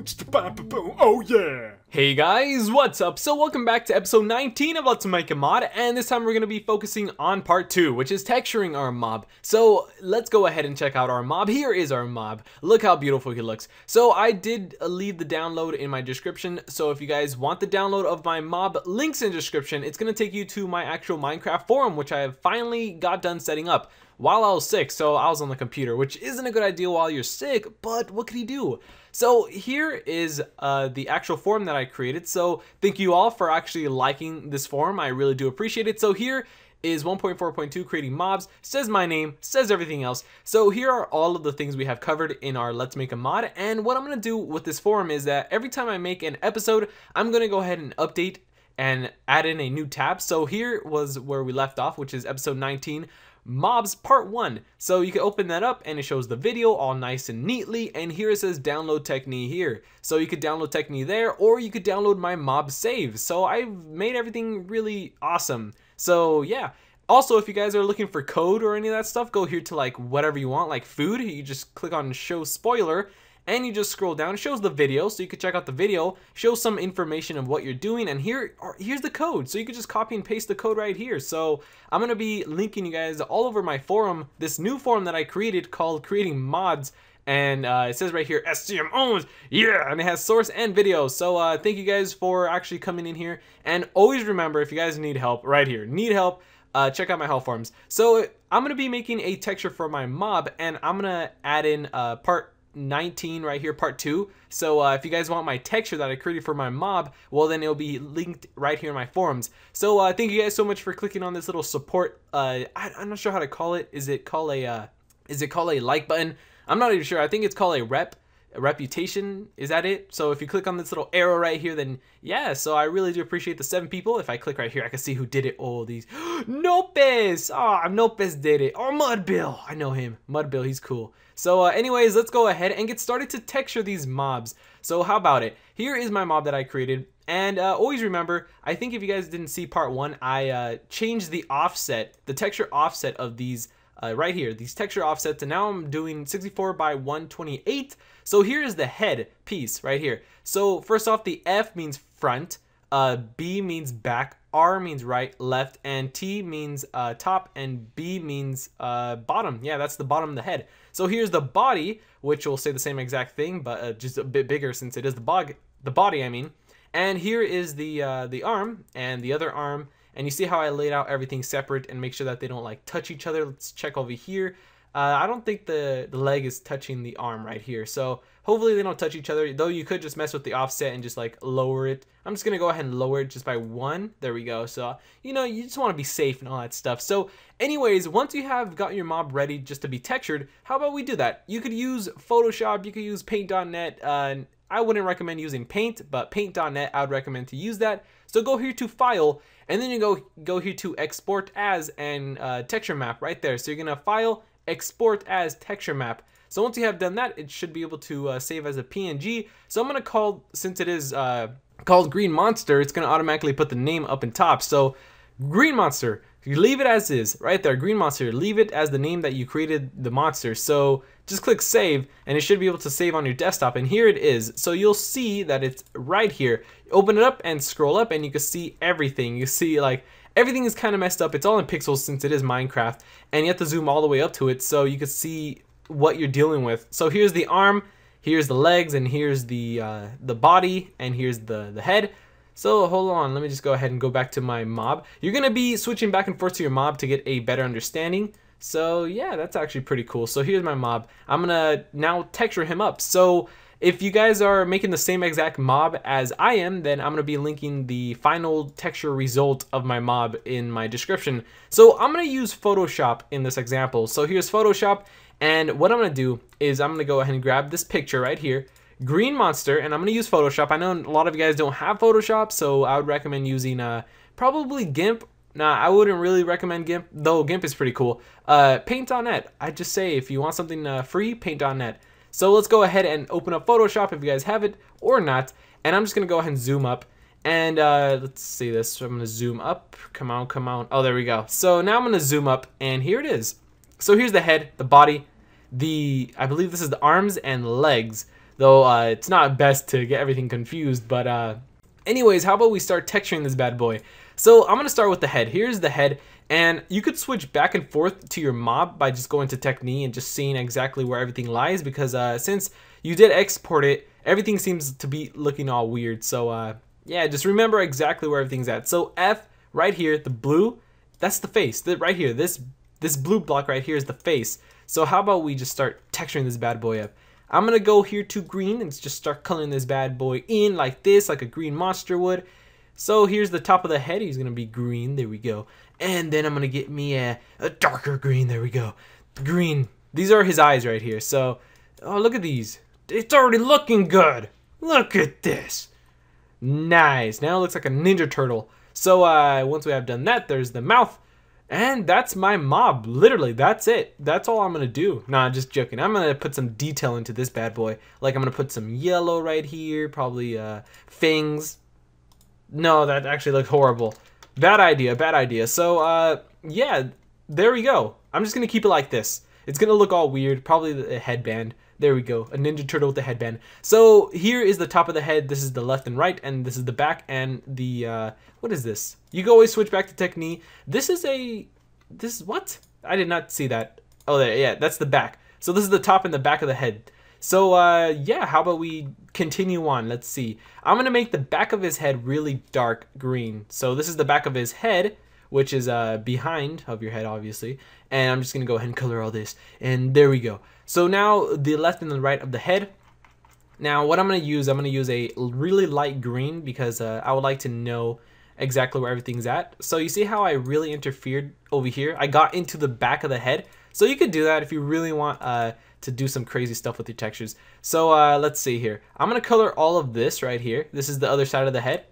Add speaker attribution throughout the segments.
Speaker 1: Oh yeah!
Speaker 2: Hey guys, what's up? So welcome back to episode 19 of Let's Make a Mod, and this time we're going to be focusing on part 2, which is texturing our mob. So let's go ahead and check out our mob. Here is our mob. Look how beautiful he looks. So I did leave the download in my description, so if you guys want the download of my mob, links in description. It's going to take you to my actual Minecraft forum, which I have finally got done setting up while I was sick. So I was on the computer, which isn't a good idea while you're sick, but what could he do? So here is the actual forum that I created. So thank you all for actually liking this forum. I really do appreciate it. So here is 1.4.2 creating mobs, says my name, says everything else. So here are all of the things we have covered in our Let's Make a Mod. And what I'm going to do with this forum is that every time I make an episode, I'm going to go ahead and update and add in a new tab. So here was where we left off, which is episode 19. Mobs part 1. So you can open that up and it shows the video all nice and neatly, and here it says download Technique here. So you could download Technique there, or you could download my mob save. So I've made everything really awesome. So yeah. Also, if you guys are looking for code or any of that stuff, go here to like whatever you want, like food. You just click on show spoiler and you just scroll down. It shows the video, so you can check out the video, shows some information of what you're doing, and here's the code. So you can just copy and paste the code right here. So I'm gonna be linking you guys all over my forum, this new forum that I created called Creating Mods, and it says right here SCMowns, yeah, and it has source and video. So thank you guys for actually coming in here, and always remember, if you guys need help, right here, need help, check out my help forums. So I'm gonna be making a texture for my mob, and I'm gonna add in part 19 right here, part 2. So if you guys want my texture that I created for my mob, well then it'll be linked right here in my forums. So thank you guys so much for clicking on this little support, I'm not sure how to call it. Is it called a like button? I'm not even sure. I think it's called a reputation. Is that it? So if you click on this little arrow right here, then yeah, so I really do appreciate the 7 people. If I click right here, I can see who did it. Oh, these Nopes. Oh, Nopes did it. Oh, Mudbill, I know him. Mudbill, he's cool. So anyways, let's go ahead and get started to texture these mobs. So how about it? Here is my mob that I created, and always remember, I think if you guys didn't see part 1, I changed the offset, the texture offset of these right here, these texture offsets, and now I'm doing 64 by 128. So here is the head piece right here. So first off, the F means front, B means back, R means right, left, and T means top, and B means bottom. Yeah, that's the bottom of the head. So here's the body, which will say the same exact thing, but just a bit bigger since it is the body, I mean. And here is the arm and the other arm. And you see how I laid out everything separate and make sure that they don't like touch each other. Let's check over here. I don't think the leg is touching the arm right here. So hopefully they don't touch each other, though you could just mess with the offset and just like lower it. I'm just gonna go ahead and lower it just by 1. There we go. So, you know, you just wanna be safe and all that stuff. So anyways, once you have got your mob ready just to be textured, how about we do that? You could use Photoshop, you could use paint.net. I wouldn't recommend using Paint, but paint.net, I would recommend to use that. So go here to File, and then you go here to Export As and Texture Map right there. So you're gonna File, Export As Texture Map. So once you have done that, it should be able to save as a PNG. So I'm gonna call, since it is called Green Monster, it's gonna automatically put the name up in top. So Green Monster, you leave it as is, right there, Green Monster, leave it as the name that you created the monster. So just click save, and it should be able to save on your desktop, and here it is. So you'll see that it's right here. Open it up and scroll up, and you can see everything. You see like everything is kind of messed up. It's all in pixels since it is Minecraft, and you have to zoom all the way up to it so you can see what you're dealing with. So here's the arm, here's the legs, and here's the body, and here's the head. So hold on, let me just go ahead and go back to my mob. You're gonna be switching back and forth to your mob to get a better understanding. So yeah, that's actually pretty cool. So here's my mob. I'm gonna now texture him up. So if you guys are making the same exact mob as I am, then I'm gonna be linking the final texture result of my mob in my description. So I'm gonna use Photoshop in this example. So here's Photoshop, and what I'm gonna do is I'm gonna go ahead and grab this picture right here, Green Monster, and I'm gonna use Photoshop. I know a lot of you guys don't have Photoshop, so I would recommend using probably GIMP. Nah, I wouldn't really recommend GIMP, though GIMP is pretty cool. Paint.net, I'd just say if you want something free, Paint.net. So let's go ahead and open up Photoshop if you guys have it or not, and I'm just gonna go ahead and zoom up. And let's see this. So I'm gonna zoom up. Come on, come on. Oh, there we go. So now I'm gonna zoom up, and here it is. So here's the head, the body, I believe this is the arms and legs. though it's not best to get everything confused. But anyways, how about we start texturing this bad boy? So I'm gonna start with the head. Here's the head, and you could switch back and forth to your mob by just going to Technique and just seeing exactly where everything lies, because since you did export it, everything seems to be looking all weird. So yeah, just remember exactly where everything's at. So F right here, the blue, that's the face. Right here, this blue block right here is the face. So how about we just start texturing this bad boy up? I'm gonna go here to green and just start coloring this bad boy in like this, like a green monster would. So here's the top of the head. He's gonna be green. There we go. And then I'm gonna get me a darker green. There we go. Green. These are his eyes right here. So, oh, look at these. It's already looking good. Look at this. Nice. Now it looks like a Ninja Turtle. So once we have done that, there's the mouth. And that's my mob. Literally, that's it. That's all I'm gonna do. Nah, just joking. I'm gonna put some detail into this bad boy. Like I'm gonna put some yellow right here. Probably fangs. No, that actually looked horrible. Bad idea, bad idea. So, yeah, there we go. I'm just gonna keep it like this. It's gonna look all weird, probably the headband. There we go, a Ninja Turtle with the headband. So here is the top of the head, this is the left and right, and this is the back, and the, what is this? You can always switch back to Technique. This is what? I did not see that. Oh, there, yeah, that's the back. So this is the top and the back of the head. So, yeah, how about we continue on? Let's see. I'm going to make the back of his head really dark green. So this is the back of his head, which is behind of your head, obviously. And I'm just going to go ahead and color all this. And there we go. So now the left and the right of the head. Now what I'm going to use a really light green because I would like to know exactly where everything's at. So you see how I really interfered over here? I got into the back of the head. So you could do that if you really want to do some crazy stuff with your textures. So let's see here. I'm gonna color all of this right here. This is the other side of the head,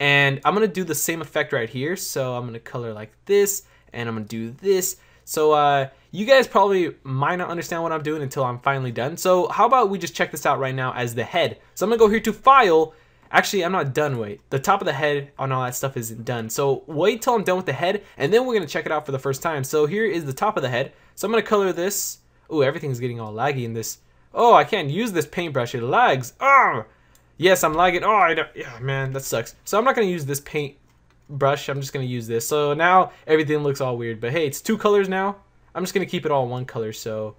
Speaker 2: and I'm gonna do the same effect right here. So I'm gonna color like this, and I'm gonna do this. So you guys probably might not understand what I'm doing until I'm finally done. So how about we just check this out right now as the head. So I'm gonna go here to File. Actually, I'm not done. Wait, the top of the head and all that stuff isn't done. So wait till I'm done with the head, and then we're gonna check it out for the first time. So here is the top of the head. So I'm gonna color this. Ooh, everything's getting all laggy in this. Oh, I can't use this paintbrush. It lags. Oh, yes, I'm lagging. Oh, yeah, man, that sucks. So I'm not gonna use this paint brush. I'm just gonna use this. So now everything looks all weird. But hey, it's two colors now. I'm just gonna keep it all one color. So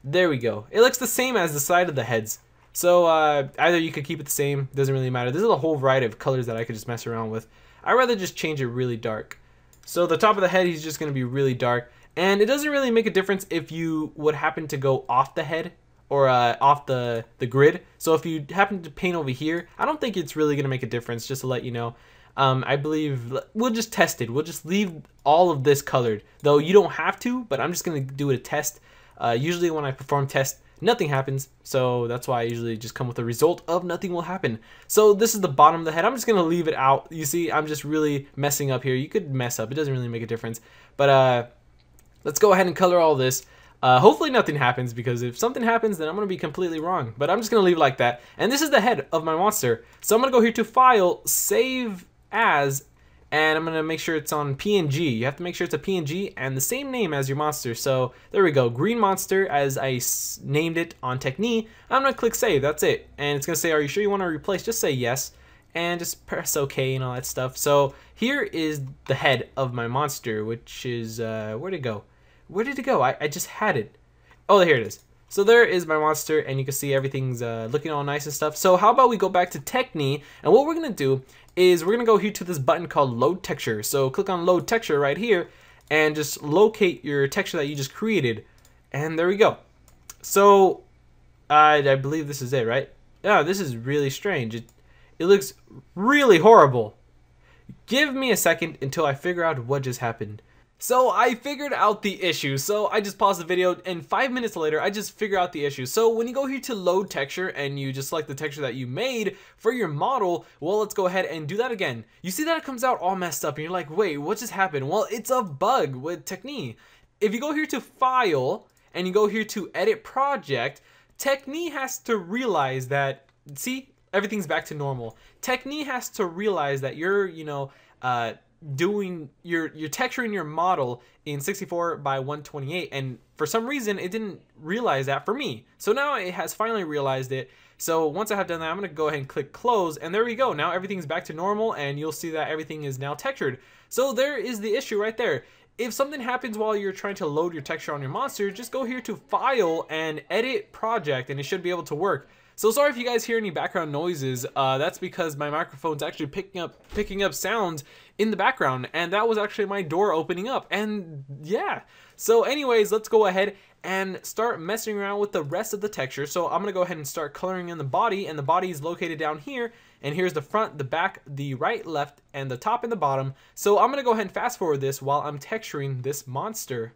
Speaker 2: there we go. It looks the same as the side of the heads. So either you could keep it the same. Doesn't really matter. There's a whole variety of colors that I could just mess around with. I'd rather just change it really dark. So the top of the head, he's just gonna be really dark. And it doesn't really make a difference if you would happen to go off the head or off the grid. So if you happen to paint over here, I don't think it's really going to make a difference, just to let you know. I believe we'll just test it. We'll just leave all of this colored. Though you don't have to, but I'm just going to do a test. Usually when I perform tests, nothing happens. So that's why I usually just come with a result of nothing will happen. So this is the bottom of the head. I'm just going to leave it out. You see, I'm just really messing up here. You could mess up. It doesn't really make a difference. But let's go ahead and color all this. Hopefully nothing happens, because if something happens, then I'm going to be completely wrong. But I'm just going to leave it like that. And this is the head of my monster. So I'm going to go here to File, Save As, and I'm going to make sure it's on PNG. You have to make sure it's a PNG and the same name as your monster. So there we go. Green monster, as I named it on Technique. I'm going to click Save. That's it. And it's going to say, are you sure you want to replace? Just say yes. And just press OK and all that stuff. So here is the head of my monster, which is, where'd it go? Where did it go? I just had it. Oh, here it is. So there is my monster, and you can see everything's looking all nice and stuff. So how about we go back to Technique, and what we're going to do is we're going to go here to this button called Load Texture. So click on Load Texture right here, and just locate your texture that you just created. And there we go. So I believe this is it, right? Yeah, this is really strange. It looks really horrible. Give me a second until I figure out what just happened. So I figured out the issue. So I just paused the video, and 5 minutes later I just figured out the issue. So when you go here to load texture and you just select the texture that you made for your model, well, let's go ahead and do that again. You see that it comes out all messed up and you're like, wait, what just happened? Well, it's a bug with Technique. If you go here to File and you go here to Edit Project, Technique has to realize that, see, everything's back to normal. Technique has to realize that you're, you're texturing your model in 64 by 128, and for some reason it didn't realize that for me. So now it has finally realized it. So once I have done that, I'm gonna go ahead and click close, and there we go. Now everything's back to normal, and you'll see that everything is now textured. So there is the issue right there. If something happens while you're trying to load your texture on your monster, just go here to File and Edit Project, and it should be able to work. So sorry if you guys hear any background noises. That's because my microphone's actually picking up sounds in the background, and that was actually my door opening up. And yeah. So anyways, let's go ahead and start messing around with the rest of the texture. So I'm gonna go ahead and start coloring in the body, and the body is located down here. And here's the front, the back, the right, left, and the top and the bottom. So I'm gonna go ahead and fast forward this while I'm texturing this monster.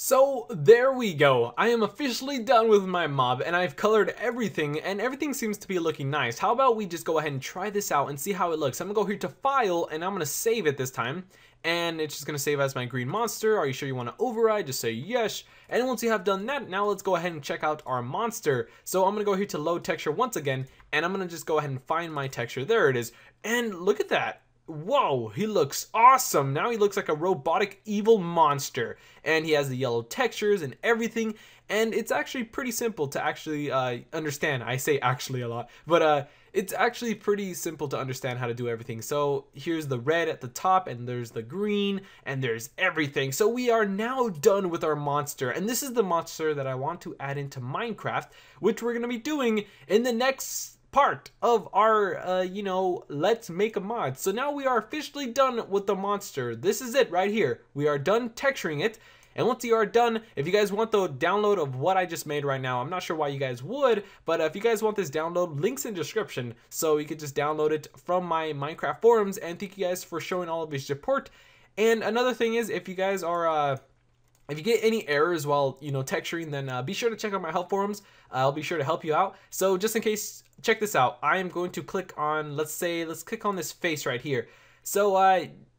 Speaker 2: So there we go. I am officially done with my mob, and I've colored everything, and everything seems to be looking nice. How about we just go ahead and try this out and see how it looks. I'm gonna go here to File, and I'm gonna save it this time. And it's just gonna save as my green monster. Are you sure you wanna override? Just say yes. And once you have done that, now let's go ahead and check out our monster. So I'm gonna go here to load texture once again, and I'm gonna just go ahead and find my texture. There it is. And look at that. Whoa, he looks awesome. Now he looks like a robotic evil monster, and he has the yellow textures and everything, and it's actually pretty simple to actually understand. I say actually a lot, but it's actually pretty simple to understand how to do everything. So here's the red at the top, and there's the green, and there's everything. So we are now done with our monster, and this is the monster that I want to add into Minecraft, which we're gonna be doing in the next part of our let's make a mod. So now we are officially done with the monster. This is it right here. We are done texturing it, and once you are done, if you guys want the download of what I just made right now, I'm not sure why you guys would, but if you guys want this download, links in description, so you could just download it from my Minecraft forums. And thank you guys for showing all of your support. And another thing is, if you guys are if you get any errors while texturing, then be sure to check out my help forums. I'll be sure to help you out. So just in case, check this out. I am going to click on, let's click on this face right here. So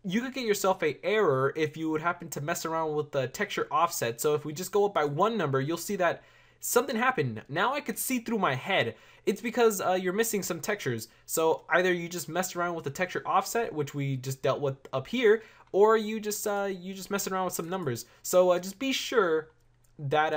Speaker 2: you could get yourself a error if you would happen to mess around with the texture offset. So if we just go up by one number, you'll see that something happened. Now I could see through my head. It's because you're missing some textures. So either you just messed around with the texture offset, which we just dealt with up here, or you just messing around with some numbers. So just be sure that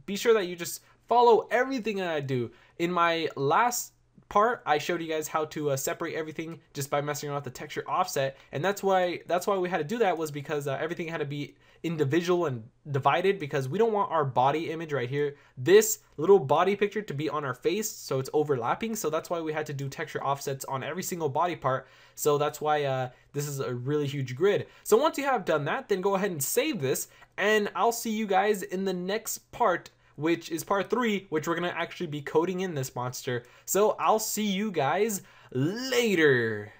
Speaker 2: you just follow everything that I do. In my last part, I showed you guys how to separate everything just by messing around with the texture offset, and that's why we had to do that, was because everything had to be individual and divided, because we don't want our body image right here, this little body picture, to be on our face, so it's overlapping. So that's why we had to do texture offsets on every single body part. So that's why this is a really huge grid. So once you have done that, then go ahead and save this, and I'll see you guys in the next part, which is part 3, which we're gonna actually be coding in this monster. So I'll see you guys later.